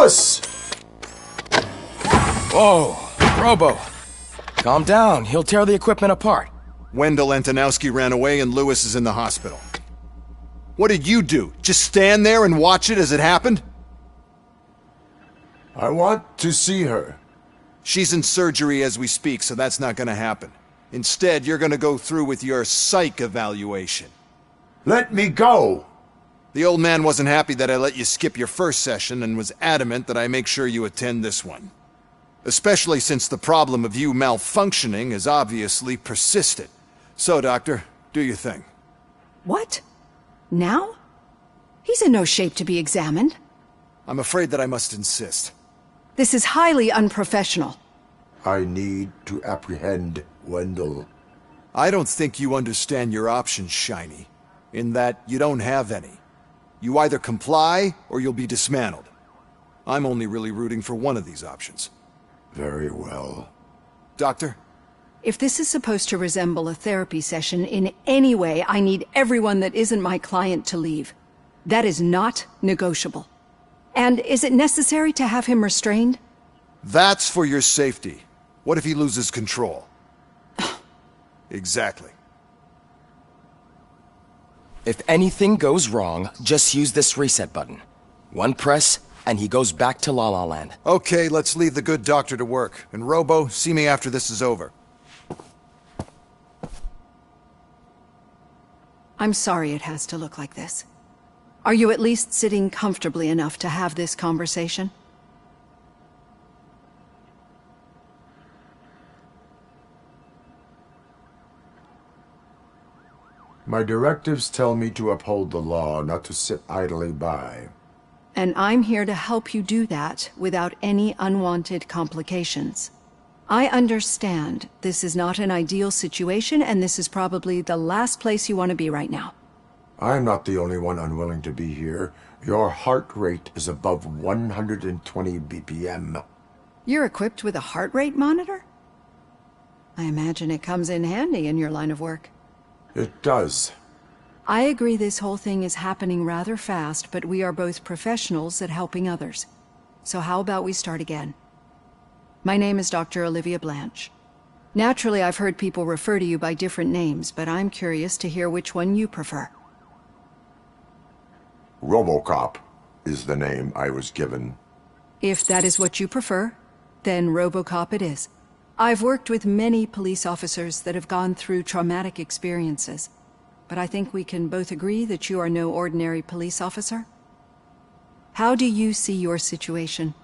Lewis! Whoa, Robo. Calm down, he'll tear the equipment apart. Wendell Antonowski ran away and Lewis is in the hospital. What did you do? Just stand there and watch it as it happened? I want to see her. She's in surgery as we speak, so that's not gonna happen. Instead, you're gonna go through with your psych evaluation. Let me go! The old man wasn't happy that I let you skip your first session and was adamant that I make sure you attend this one. Especially since the problem of you malfunctioning is obviously persistent. So, Doctor, do your thing. What? Now? He's in no shape to be examined. I'm afraid that I must insist. This is highly unprofessional. I need to apprehend Wendell. I don't think you understand your options, Shiny. In that you don't have any. You either comply or you'll be dismantled. I'm only really rooting for one of these options. Very well. Doctor? If this is supposed to resemble a therapy session in any way, I need everyone that isn't my client to leave. That is not negotiable. And is it necessary to have him restrained? That's for your safety. What if he loses control? Exactly. If anything goes wrong, just use this reset button. One press, and he goes back to La La Land. Okay, let's leave the good doctor to work. And Robo, see me after this is over. I'm sorry it has to look like this. Are you at least sitting comfortably enough to have this conversation? My directives tell me to uphold the law, not to sit idly by. And I'm here to help you do that without any unwanted complications. I understand this is not an ideal situation, and this is probably the last place you want to be right now. I'm not the only one unwilling to be here. Your heart rate is above 120 BPM. You're equipped with a heart rate monitor? I imagine it comes in handy in your line of work. It does. I agree this whole thing is happening rather fast, but we are both professionals at helping others. So how about we start again? My name is Dr. Olivia Blanche. Naturally, I've heard people refer to you by different names, but I'm curious to hear which one you prefer. Robocop is the name I was given. If that is what you prefer, then Robocop it is. I've worked with many police officers that have gone through traumatic experiences, but I think we can both agree that you are no ordinary police officer. How do you see your situation?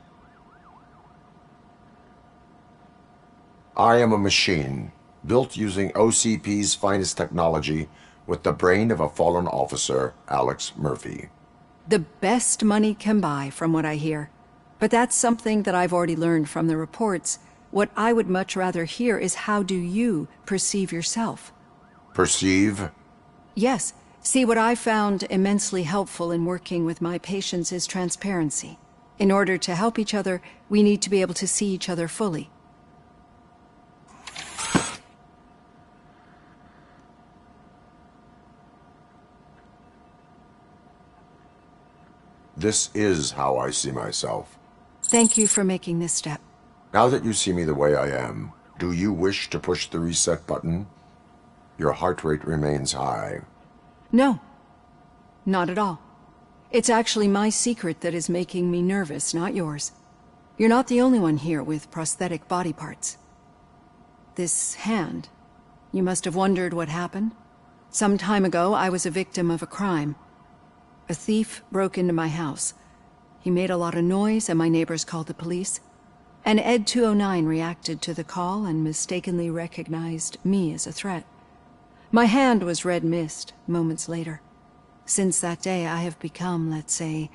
I am a machine, built using OCP's finest technology with the brain of a fallen officer, Alex Murphy. The best money can buy, from what I hear. But that's something that I've already learned from the reports. What I would much rather hear is how do you perceive yourself? Perceive? Yes. See, what I found immensely helpful in working with my patients is transparency. In order to help each other, we need to be able to see each other fully. This is how I see myself. Thank you for making this step. Now that you see me the way I am, do you wish to push the reset button? Your heart rate remains high. No. Not at all. It's actually my secret that is making me nervous, not yours. You're not the only one here with prosthetic body parts. This hand, you must have wondered what happened. Some time ago, I was a victim of a crime. A thief broke into my house. He made a lot of noise and my neighbors called the police. And Ed 209 reacted to the call and mistakenly recognized me as a threat. My hand was red mist moments later. Since that day, I have become, let's say,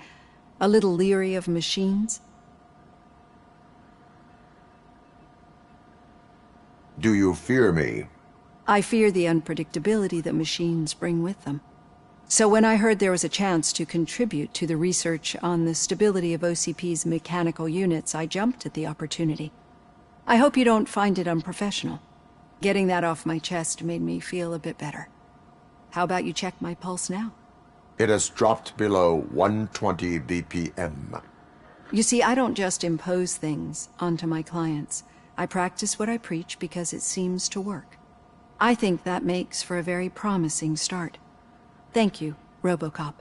a little leery of machines. Do you fear me? I fear the unpredictability that machines bring with them. So when I heard there was a chance to contribute to the research on the stability of OCP's mechanical units, I jumped at the opportunity. I hope you don't find it unprofessional. Getting that off my chest made me feel a bit better. How about you check my pulse now? It has dropped below 120 BPM. You see, I don't just impose things onto my clients. I practice what I preach because it seems to work. I think that makes for a very promising start. Thank you, Robocop.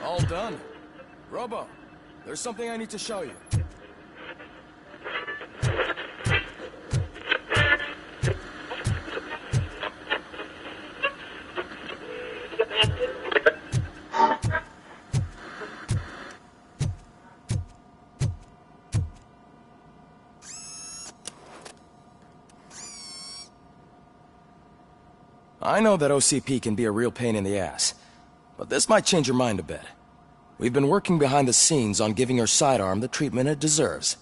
All done. Robo, there's something I need to show you. I know that OCP can be a real pain in the ass, but this might change your mind a bit. We've been working behind the scenes on giving your sidearm the treatment it deserves.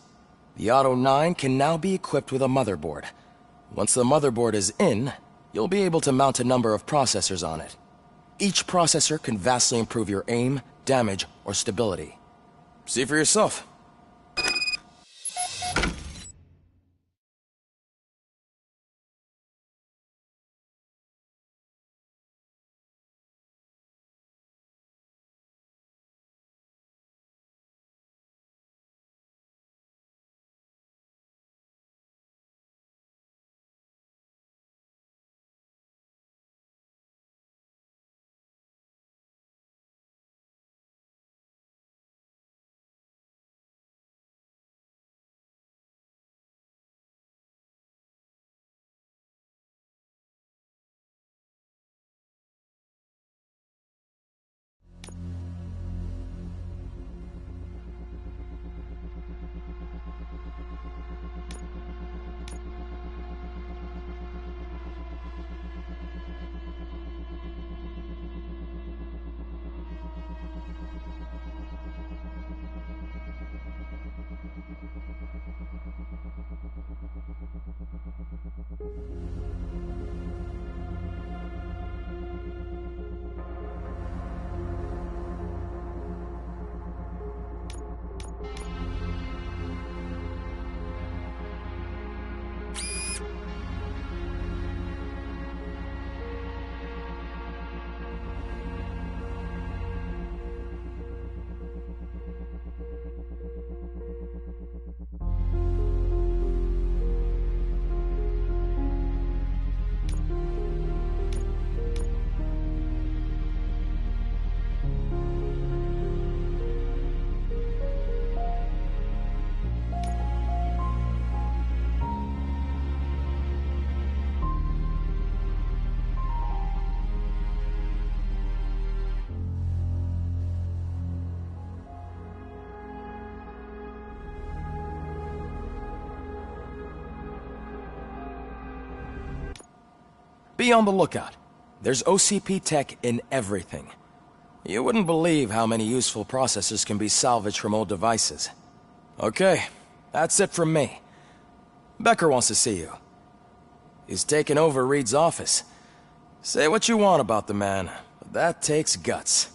The Auto 9 can now be equipped with a motherboard. Once the motherboard is in, you'll be able to mount a number of processors on it. Each processor can vastly improve your aim, damage, or stability. See for yourself. Be on the lookout. There's OCP tech in everything. You wouldn't believe how many useful processors can be salvaged from old devices. Okay, that's it from me. Becker wants to see you. He's taken over Reed's office. Say what you want about the man, but that takes guts.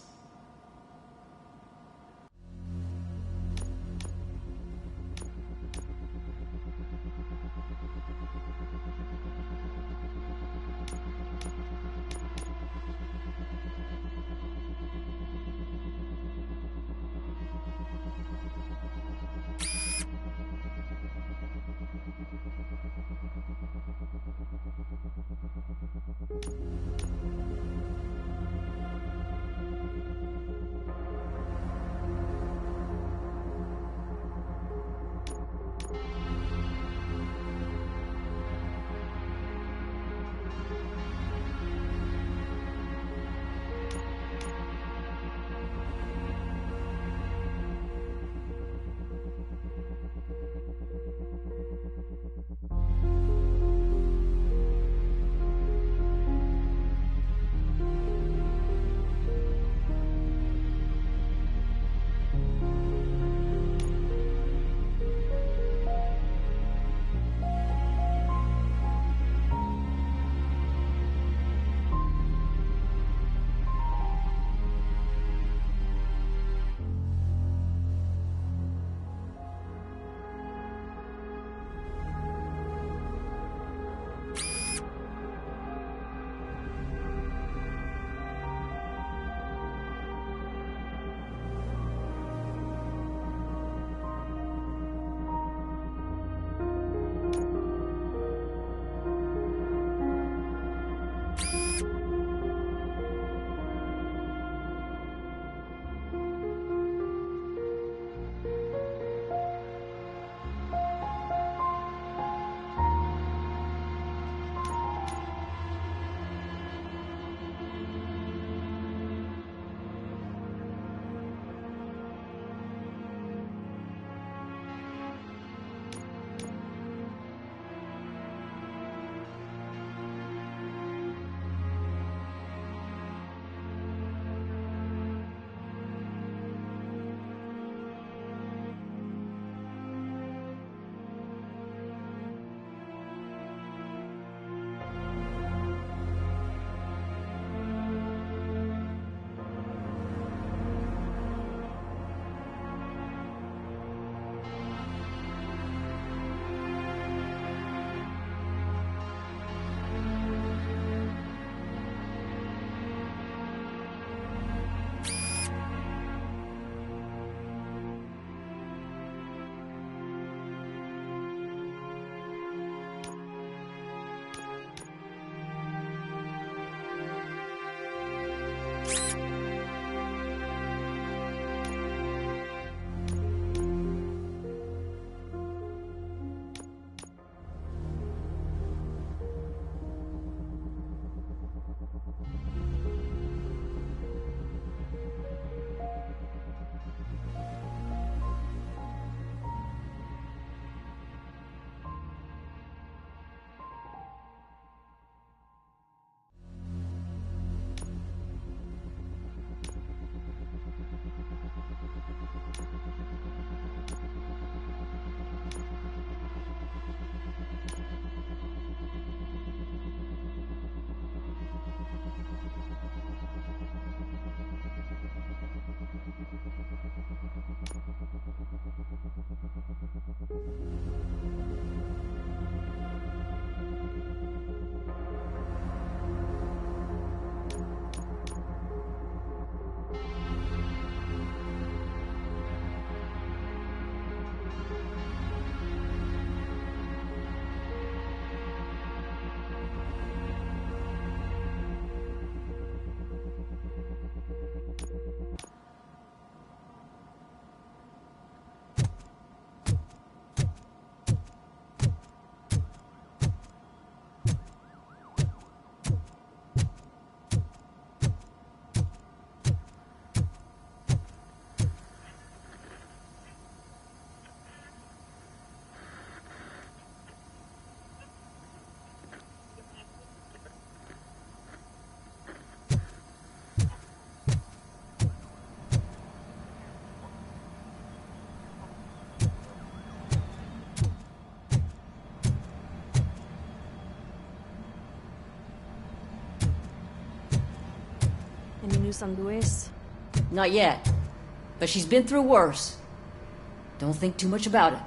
news on Luis? Not yet. But she's been through worse. Don't think too much about it.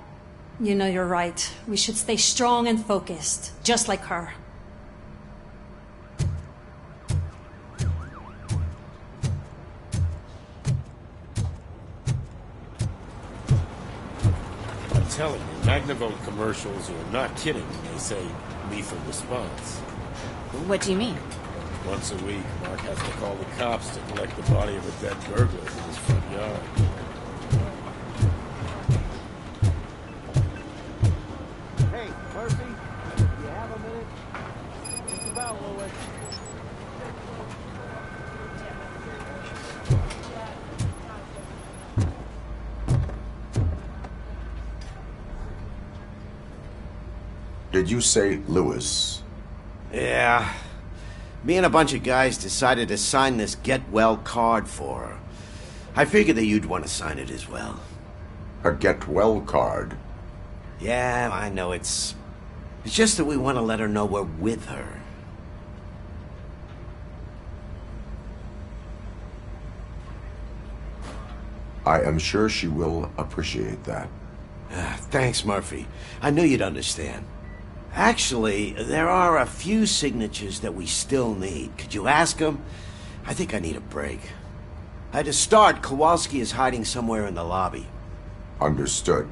You know you're right. We should stay strong and focused, just like her. I'm telling you, Magnavolt commercials are not kidding when they say lethal response. What do you mean? Once a week, Mark has to call the cops to collect the body of a dead burglar from his front yard. Hey, Murphy, you have a minute? What's about, Louis? Did you say Lewis? Yeah. Me and a bunch of guys decided to sign this get-well card for her. I figured that you'd want to sign it as well. A get-well card? Yeah, I know it's just that we want to let her know we're with her. I am sure she will appreciate that. Thanks, Murphy. I knew you'd understand. Actually, there are a few signatures that we still need. Could you ask them? I think I need a break. To start, Kowalski is hiding somewhere in the lobby. Understood.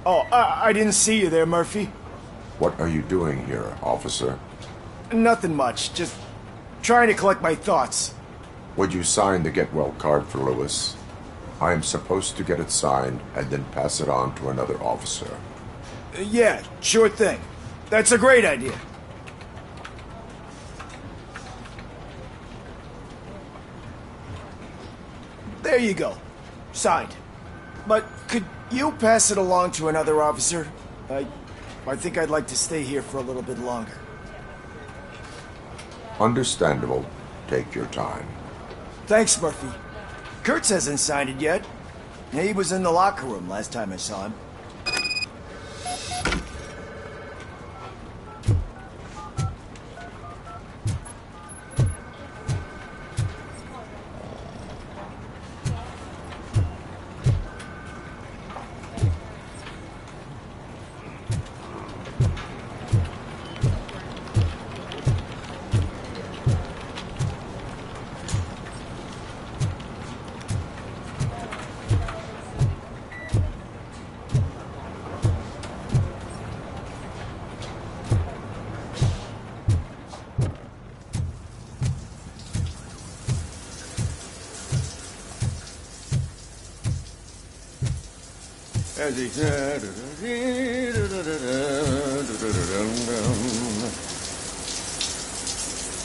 Oh, I didn't see you there, Murphy. What are you doing here, officer? Nothing much, just trying to collect my thoughts. Would you sign the get-well card for Lewis? I am supposed to get it signed and then pass it on to another officer. Yeah, sure thing. That's a great idea. There you go. Signed. But could you pass it along to another officer? I think I'd like to stay here for a little bit longer. Understandable. Take your time. Thanks, Murphy. Kurtz hasn't signed it yet. He was in the locker room last time I saw him.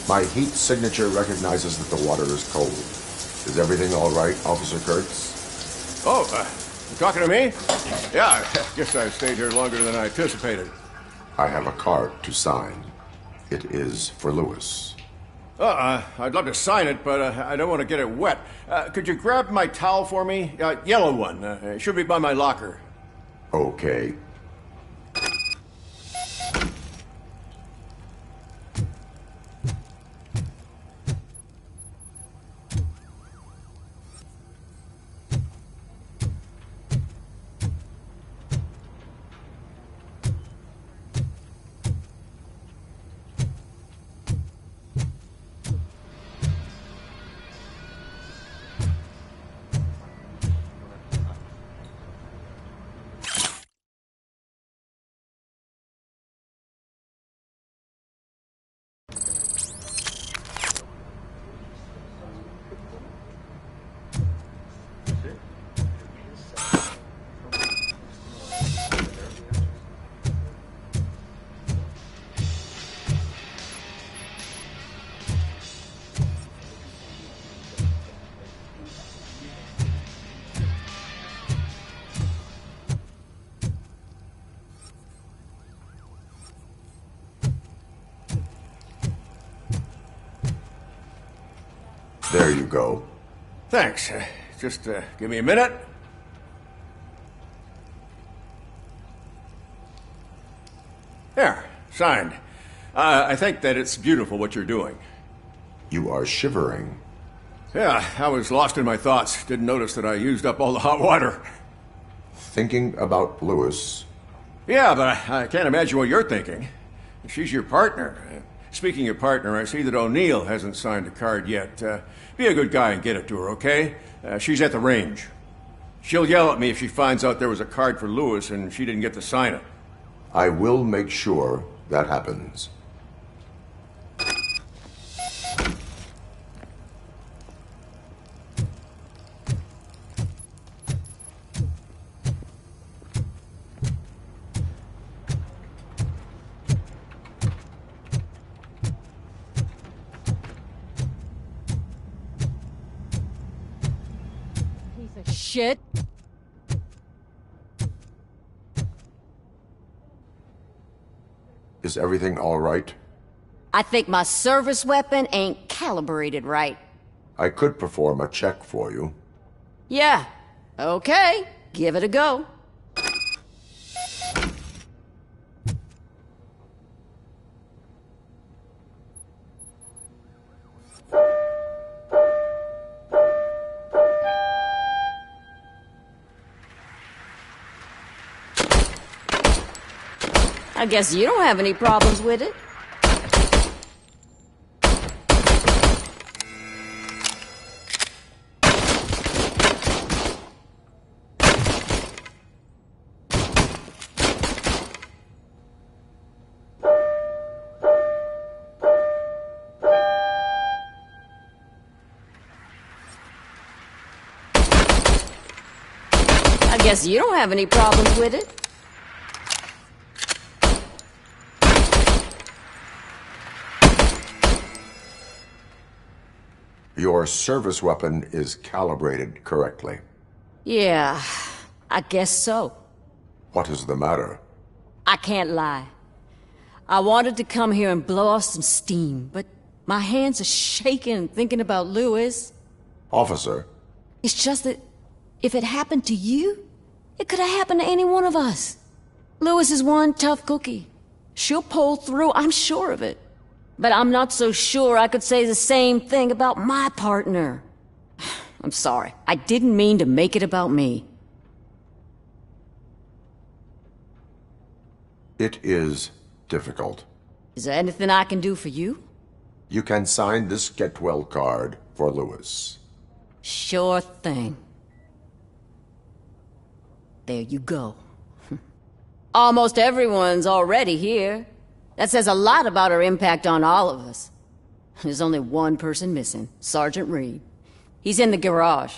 My heat signature recognizes that the water is cold. Is everything all right, Officer Kurtz? Oh, you talking to me? Yeah, I guess I stayed here longer than I anticipated. I have a card to sign. It is for Lewis. I'd love to sign it, but I don't want to get it wet. Could you grab my towel for me? Yellow one. It should be by my locker. Okay. There you go. Thanks. Just give me a minute. There, signed. I think that it's beautiful what you're doing. You are shivering. Yeah, I was lost in my thoughts. Didn't notice that I used up all the hot water. Thinking about Lewis. Yeah, but I can't imagine what you're thinking. She's your partner. Speaking of partner, I see that O'Neill hasn't signed a card yet. Be a good guy and get it to her, okay? She's at the range. She'll yell at me if she finds out there was a card for Lewis and she didn't get to sign it. I will make sure that happens. Shit. Is everything all right? I think my service weapon ain't calibrated right. I could perform a check for you. Yeah. Okay. Give it a go. I guess you don't have any problems with it. I guess you don't have any problems with it. Your service weapon is calibrated correctly. Yeah, I guess so. What is the matter? I can't lie. I wanted to come here and blow off some steam, but my hands are shaking thinking about Lewis. Officer, It's just that if it happened to you, it could have happened to any one of us. Lewis is one tough cookie. She'll pull through, I'm sure of it. But I'm not so sure I could say the same thing about my partner. I'm sorry. I didn't mean to make it about me. it is difficult. Is there anything I can do for you? You can sign this get well card for Lewis. Sure thing. There you go. Almost everyone's already here. That says a lot about her impact on all of us. There's only one person missing, Sergeant Reed. He's in the garage.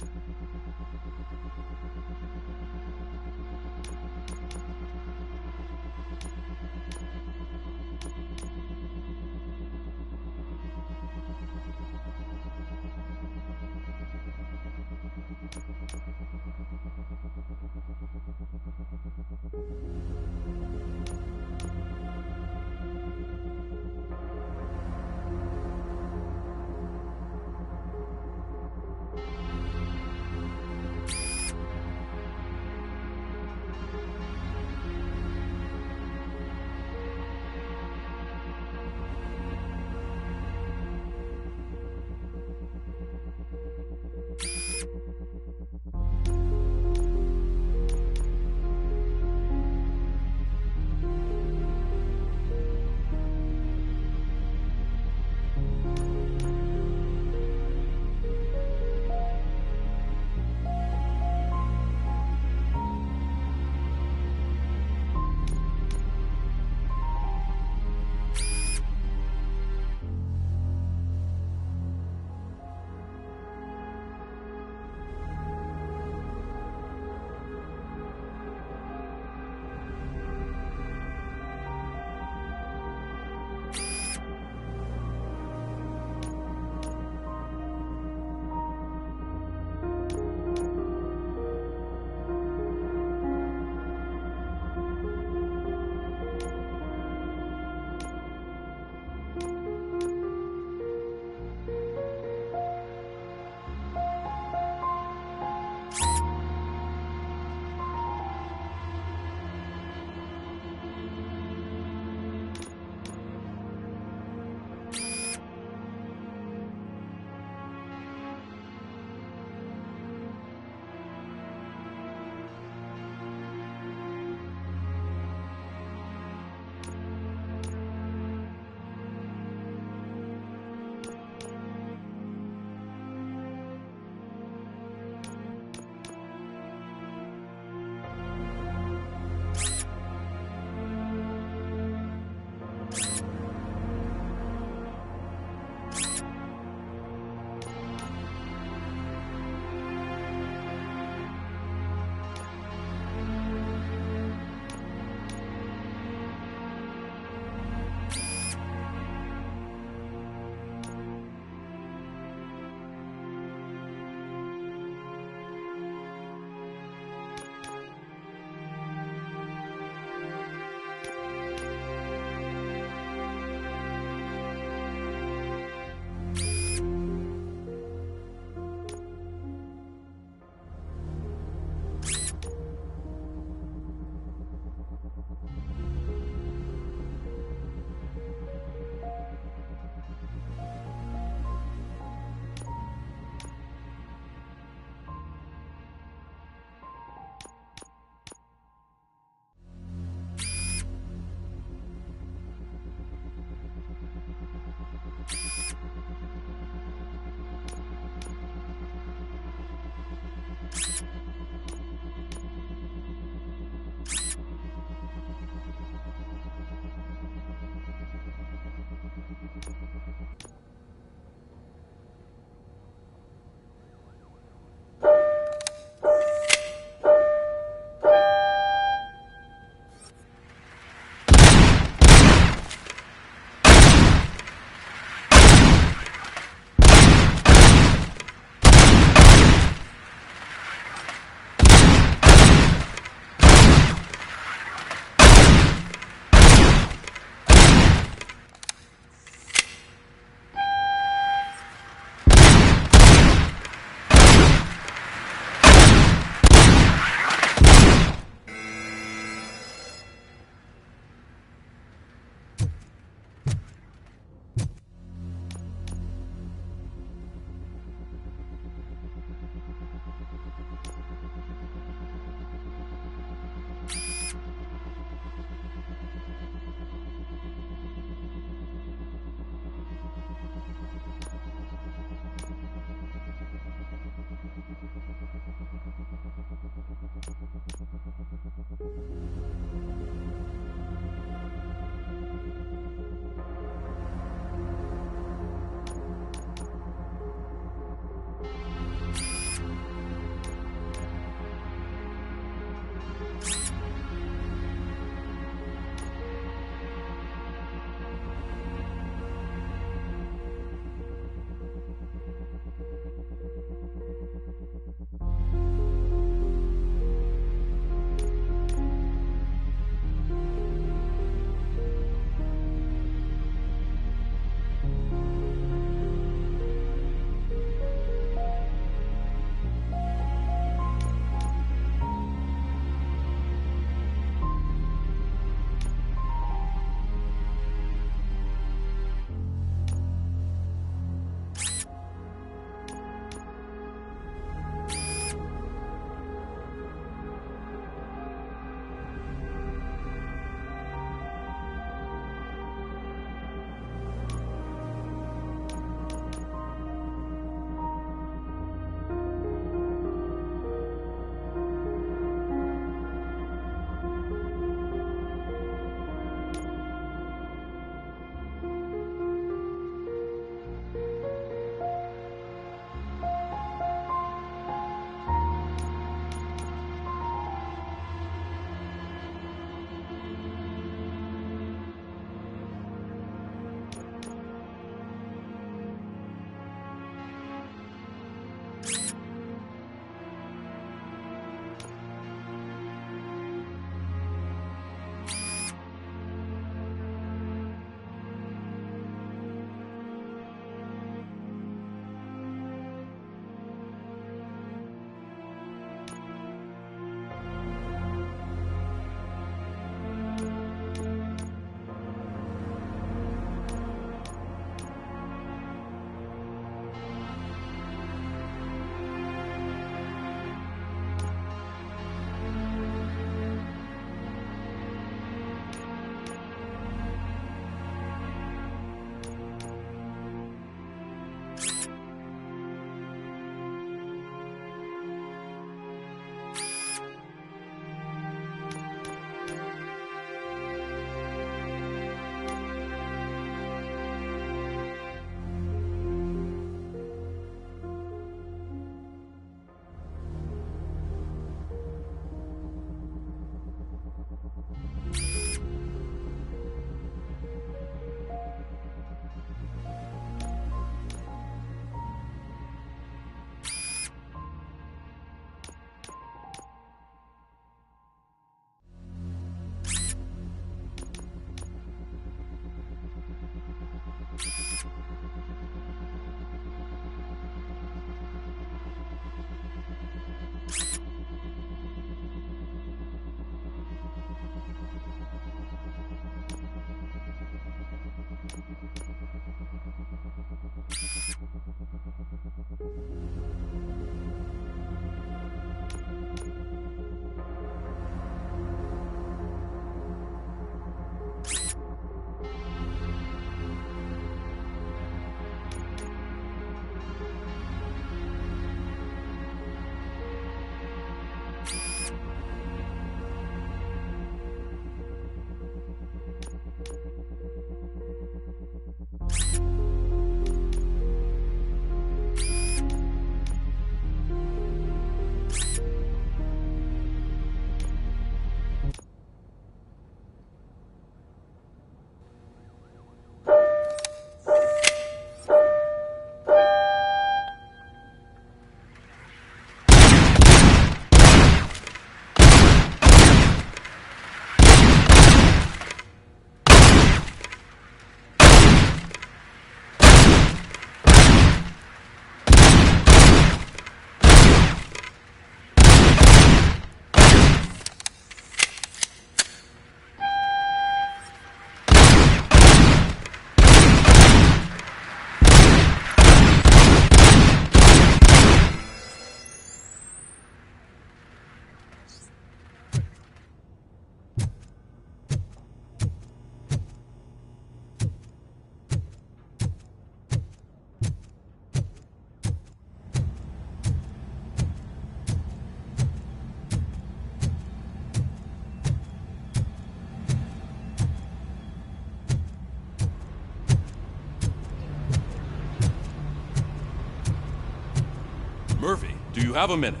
Murphy, do you have a minute?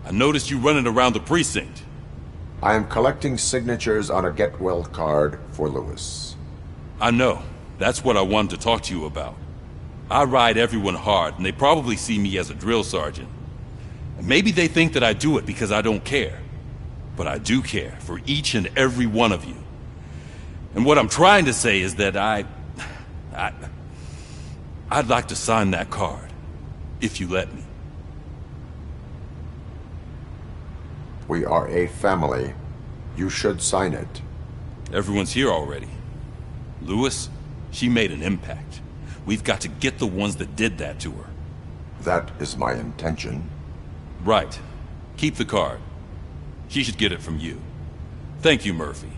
I noticed you running around the precinct. I am collecting signatures on a get-well card for Lewis. I know. That's what I wanted to talk to you about. I ride everyone hard, and they probably see me as a drill sergeant. And maybe they think that I do it because I don't care. But I do care for each and every one of you. And what I'm trying to say is that I'd like to sign that card, if you let me. We are a family. You should sign it. Everyone's here already. Lewis, she made an impact. We've got to get the ones that did that to her. That is my intention. Right. Keep the card. She should get it from you. Thank you, Murphy.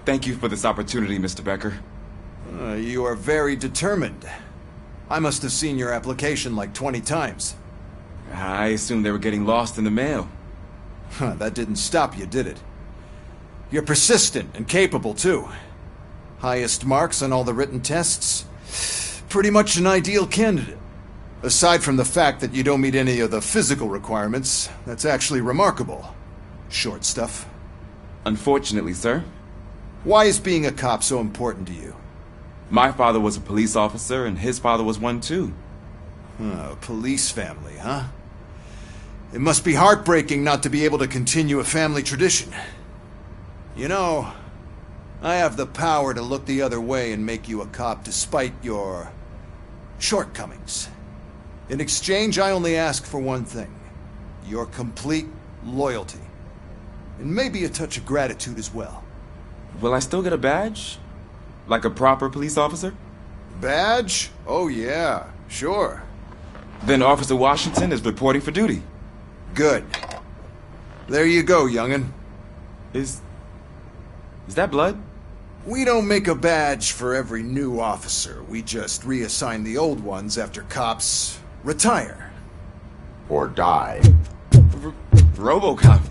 Thank you for this opportunity, Mr. Becker. You are very determined. I must have seen your application like 20 times. I assumed they were getting lost in the mail. That didn't stop you, did it? You're persistent and capable, too. Highest marks on all the written tests. Pretty much an ideal candidate. Aside from the fact that you don't meet any of the physical requirements, that's actually remarkable. Short stuff. Unfortunately, sir. Why is being a cop so important to you? My father was a police officer, and his father was one too. A police family, huh? It must be heartbreaking not to be able to continue a family tradition. You know, I have the power to look the other way and make you a cop despite your shortcomings. In exchange, I only ask for one thing. Your complete loyalty. And maybe a touch of gratitude as well. Will I still get a badge? Like a proper police officer? Badge? Oh yeah, sure. Then Officer Washington is reporting for duty. Good. There you go, young'un. Is that blood? We don't make a badge for every new officer. We just reassign the old ones after cops retire. Or die. Robocop.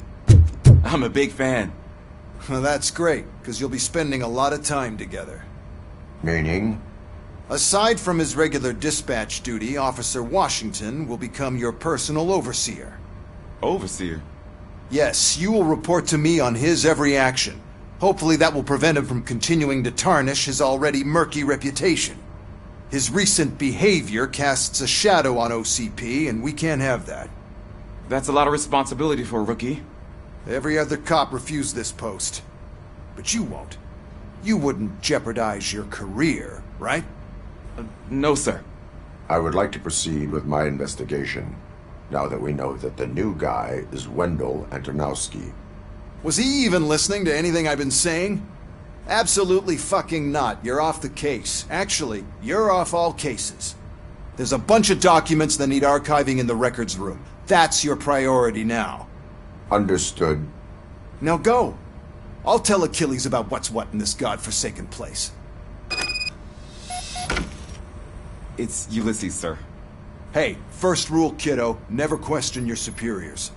I'm a big fan. Well, that's great, because you'll be spending a lot of time together. Meaning? Aside from his regular dispatch duty, Officer Washington will become your personal overseer. Overseer? Yes, you will report to me on his every action. Hopefully that will prevent him from continuing to tarnish his already murky reputation. His recent behavior casts a shadow on OCP, and we can't have that. That's a lot of responsibility for a rookie. Every other cop refused this post. But you won't. You wouldn't jeopardize your career, right? No, sir. I would like to proceed with my investigation, now that we know that the new guy is Wendell Antonowski. Was he even listening to anything I've been saying? Absolutely fucking not. You're off the case. Actually, you're off all cases. There's a bunch of documents that need archiving in the records room. That's your priority now. Understood. Now go. I'll tell Achilles about what's what in this godforsaken place. It's Ulysses, sir. Hey, first rule, kiddo, never question your superiors.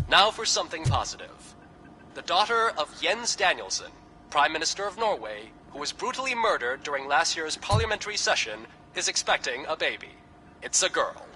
Now for something positive. The daughter of Jens Danielson, Prime Minister of Norway, who was brutally murdered during last year's parliamentary session, is expecting a baby. It's a girl.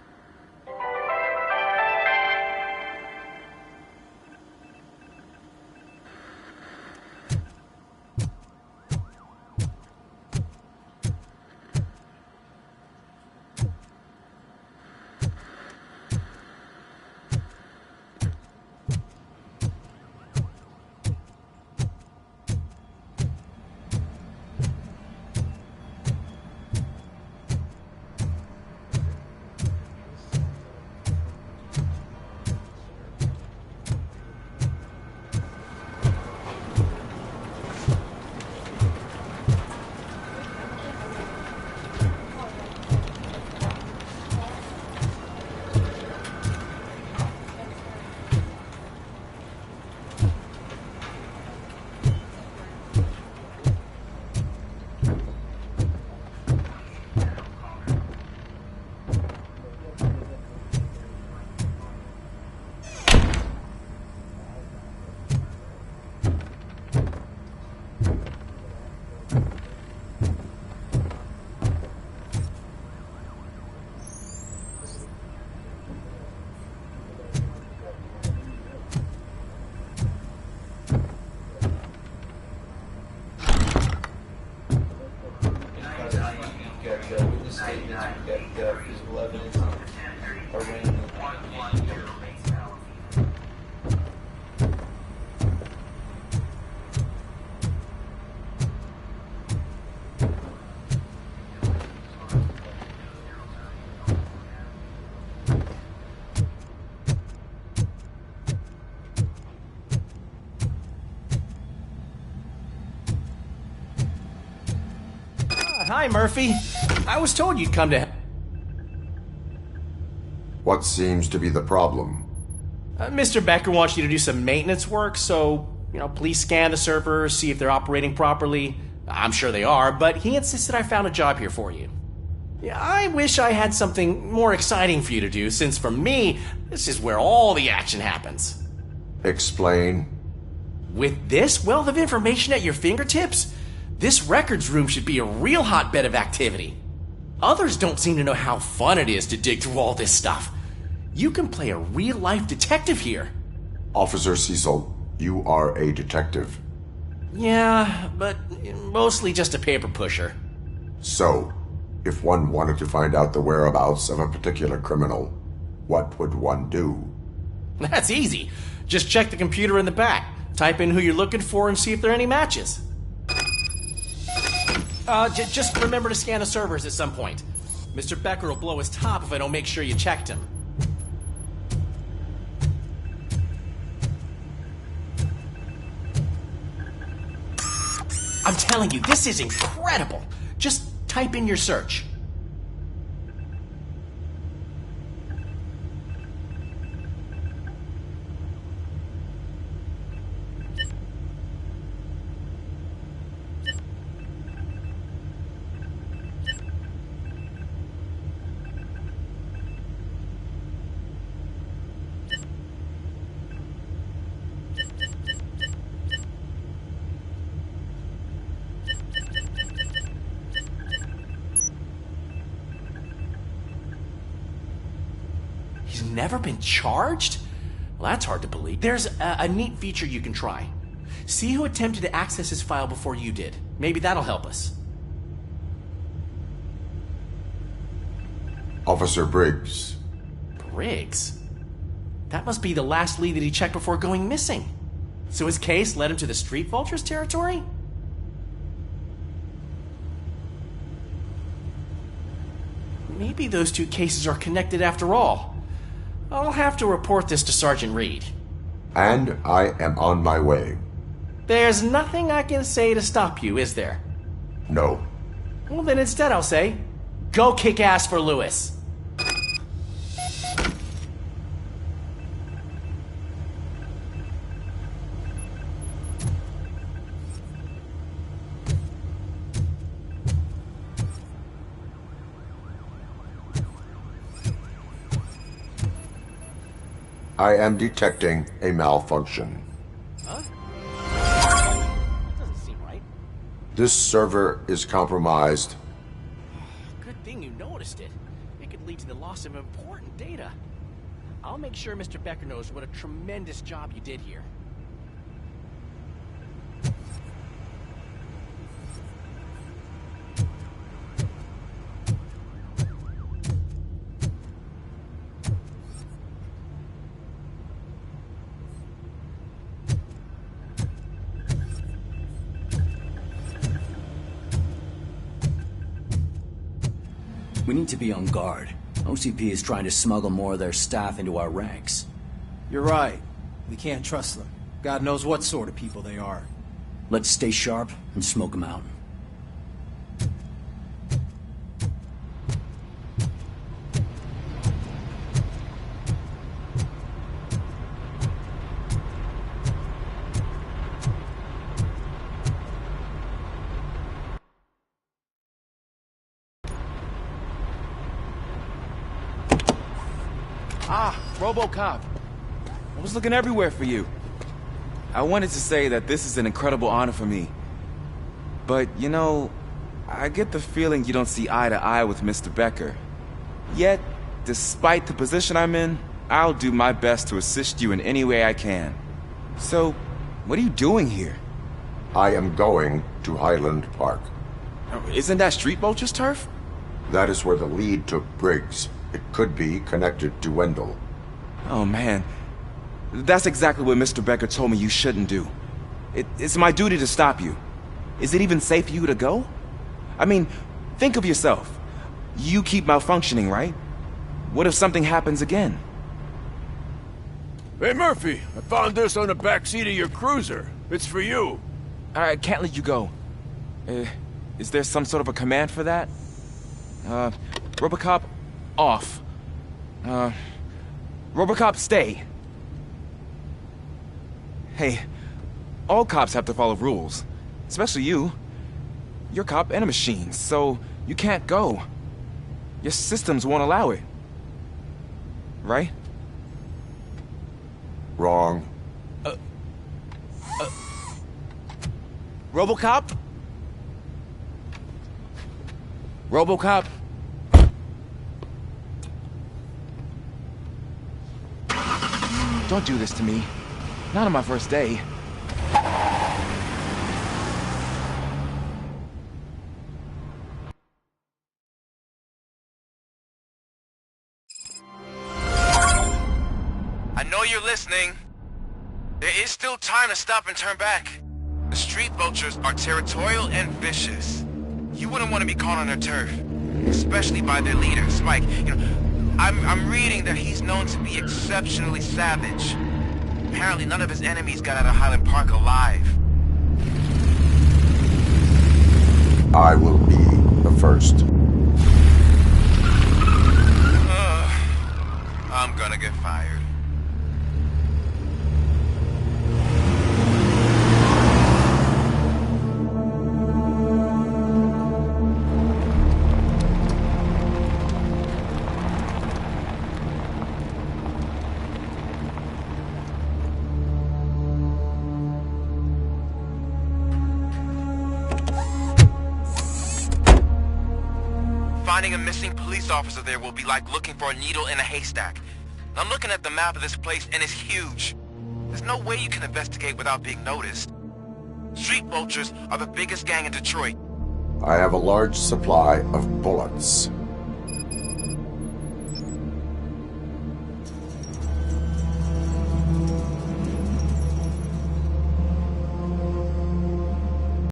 Hi, Murphy. I was told you'd come to... What seems to be the problem? Mr. Becker wants you to do some maintenance work, so, please scan the servers, see if they're operating properly. I'm sure they are, but he insisted I found a job here for you. Yeah, I wish I had something more exciting for you to do, since for me, this is where all the action happens. Explain. With this wealth of information at your fingertips, this records room should be a real hotbed of activity. Others don't seem to know how fun it is to dig through all this stuff. You can play a real-life detective here. Officer Cecil, you are a detective. Yeah, but mostly just a paper pusher. So, if one wanted to find out the whereabouts of a particular criminal, what would one do? That's easy. Just check the computer in the back, type in who you're looking for, and see if there are any matches. Just remember to scan the servers at some point. Mr. Becker will blow his top if I don't make sure you checked him. I'm telling you, this is incredible. Just type in your search. Never been charged? Well, that's hard to believe. There's a neat feature you can try. See who attempted to access his file before you did. Maybe that'll help us. Officer Briggs. Briggs? That must be the last lead that he checked before going missing. So his case led him to the Street Vultures territory? Maybe those two cases are connected after all. I'll have to report this to Sergeant Reed. And I am on my way. There's nothing I can say to stop you, is there? No. Well, then instead I'll say, go kick ass for Lewis. I am detecting a malfunction. Huh? That doesn't seem right. This server is compromised. Good thing you noticed it. It could lead to the loss of important data. I'll make sure Mr. Becker knows what a tremendous job you did here. We need to be on guard. OCP is trying to smuggle more of their staff into our ranks. You're right. We can't trust them. God knows what sort of people they are. Let's stay sharp and smoke them out. Ah, Robocop. I was looking everywhere for you. I wanted to say that this is an incredible honor for me. But, you know, I get the feeling you don't see eye to eye with Mr. Becker. Yet, despite the position I'm in, I'll do my best to assist you in any way I can. So, what are you doing here? I am going to Highland Park. Isn't that Street Vulture's turf? That is where the lead took Briggs. It could be connected to Wendell. Oh, man. That's exactly what Mr. Becker told me you shouldn't do. It's my duty to stop you. Is it even safe for you to go? I mean, think of yourself. You keep malfunctioning, right? What if something happens again? Hey, Murphy, I found this on the back seat of your cruiser. It's for you. I can't let you go. Is there some sort of a command for that? Robocop, off. Robocop, stay. Hey, all cops have to follow rules. Especially you. You're a cop and a machine, so you can't go. Your systems won't allow it. Right? Wrong. Robocop? Robocop? Don't do this to me. Not on my first day. I know you're listening. There is still time to stop and turn back. The street vultures are territorial and vicious. You wouldn't want to be caught on their turf, especially by their leader, Spike. You know, I'm reading that he's known to be exceptionally savage. Apparently none of his enemies got out of Highland Park alive. I will be the first. I'm gonna get fired. Finding a missing police officer there will be like looking for a needle in a haystack. I'm looking at the map of this place and it's huge. There's no way you can investigate without being noticed. Street vultures are the biggest gang in Detroit. I have a large supply of bullets.